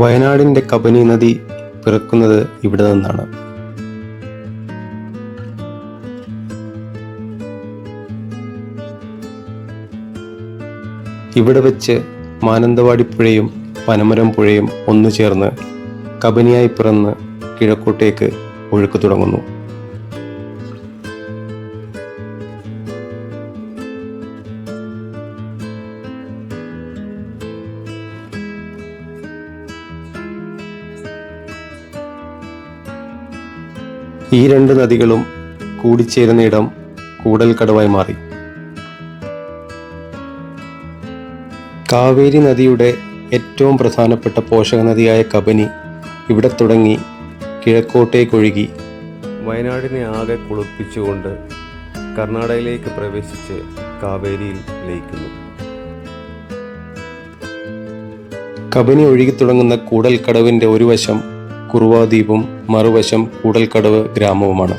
വയനാടിൻ്റെ കബനി നദി പിറക്കുന്നത് ഇവിടെ നിന്നാണ്. ഇവിടെ വെച്ച് മാനന്തവാടി പുഴയും പനമരം പുഴയും ഒന്നു ചേർന്ന് കബനിയായി പിറന്ന് കിഴക്കോട്ടേക്ക് ഒഴുക്ക് തുടങ്ങുന്നു. ഈ രണ്ട് നദികളും കൂടിച്ചേരുന്ന ഇടം കൂടൽക്കടവായി മാറി. കാവേരി നദിയുടെ ഏറ്റവും പ്രധാനപ്പെട്ട പോഷക നദിയായ കബനി ഇവിടെ തുടങ്ങി കിഴക്കോട്ടേക്കൊഴുകി വയനാടിനെ ആകെ കുളിപ്പിച്ചുകൊണ്ട് കർണാടകയിലേക്ക് പ്രവേശിച്ച് കാവേരിയിൽ ലയിക്കുന്നു. കബനി ഒഴുകിത്തുടങ്ങുന്ന കൂടൽക്കടവിൻ്റെ ഒരു വശം കുറുവാദ്വീപും മറുവശം കൂടൽക്കടവ് ഗ്രാമവുമാണ്.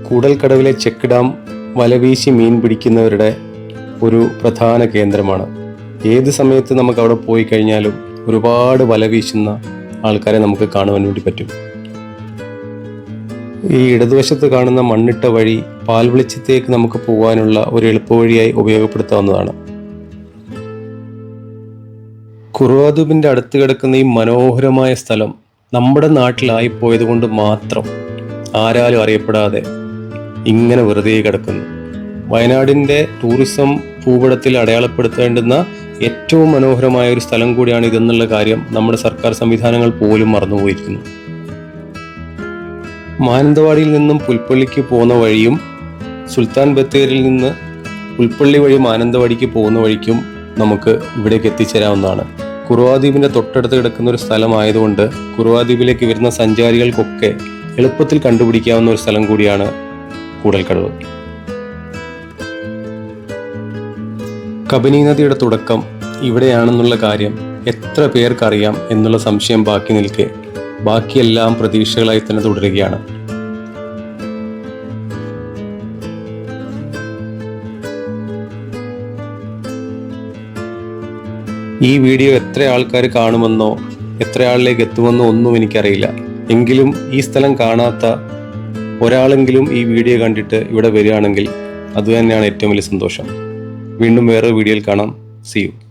കൂടൽക്കടവിലെ ചെക്ക് ഡാം വലവീശി മീൻ പിടിക്കുന്നവരുടെ ഒരു പ്രധാന കേന്ദ്രമാണ്. ഏത് സമയത്ത് നമുക്ക് അവിടെ പോയി കഴിഞ്ഞാലും ഒരുപാട് വല വീശുന്ന ആൾക്കാരെ നമുക്ക് കാണുവാൻ വേണ്ടി പറ്റും. ഈ ഇടതുവശത്ത് കാണുന്ന മണ്ണിട്ട വഴി പാൽവെളിച്ചത്തേക്ക് നമുക്ക് പോകാനുള്ള ഒരു എളുപ്പവഴിയായി ഉപയോഗപ്പെടുത്താവുന്നതാണ്. കുറുവാദ്വീപിൻ്റെ അടുത്ത് കിടക്കുന്ന ഈ മനോഹരമായ സ്ഥലം നമ്മുടെ നാട്ടിലായിപ്പോയത് കൊണ്ട് മാത്രം ആരാലും അറിയപ്പെടാതെ ഇങ്ങനെ വെറുതെ കിടക്കുന്നു. വയനാടിൻ്റെ ടൂറിസം ഭൂപടത്തിൽ അടയാളപ്പെടുത്തേണ്ടുന്ന ഏറ്റവും മനോഹരമായ ഒരു സ്ഥലം കൂടിയാണ് ഇതെന്നുള്ള കാര്യം നമ്മുടെ സർക്കാർ സംവിധാനങ്ങൾ പോലും മറന്നുപോയിരിക്കുന്നു. മാനന്തവാടിയിൽ നിന്നും പുൽപ്പള്ളിക്ക് പോകുന്ന വഴിയും സുൽത്താൻ ബത്തേരിൽ നിന്ന് പുൽപ്പള്ളി വഴി മാനന്തവാടിക്ക് പോകുന്ന വഴിക്കും നമുക്ക് ഇവിടേക്ക് എത്തിച്ചേരാവുന്നതാണ്. കുറുവാദ്വീപിൻ്റെ തൊട്ടടുത്ത് കിടക്കുന്ന ഒരു സ്ഥലമായതുകൊണ്ട് കുറുവാദ്വീപിലേക്ക് വരുന്ന സഞ്ചാരികൾക്കൊക്കെ എളുപ്പത്തിൽ കണ്ടുപിടിക്കാവുന്ന ഒരു സ്ഥലം കൂടിയാണ് കൂടൽക്കടവ്. കബനി നദിയുടെ തുടക്കം ഇവിടെയാണെന്നുള്ള കാര്യം എത്ര പേർക്കറിയാം എന്നുള്ള സംശയം ബാക്കി നിൽക്കെ ബാക്കിയെല്ലാം പ്രതീക്ഷകളായി തന്നെ തുടരുകയാണ്. ഈ വീഡിയോ എത്ര ആൾക്കാർ കാണുമെന്നോ എത്ര ആളിലേക്ക് എത്തുമെന്നോ ഒന്നും എനിക്കറിയില്ല. എങ്കിലും ഈ സ്ഥലം കാണാത്ത ഒരാളെങ്കിലും ഈ വീഡിയോ കണ്ടിട്ട് ഇവിടെ വരികയാണെങ്കിൽ അതുതന്നെയാണ് ഏറ്റവും വലിയ സന്തോഷം. വീണ്ടും വേറെ വീഡിയോയിൽ കാണാം. See you.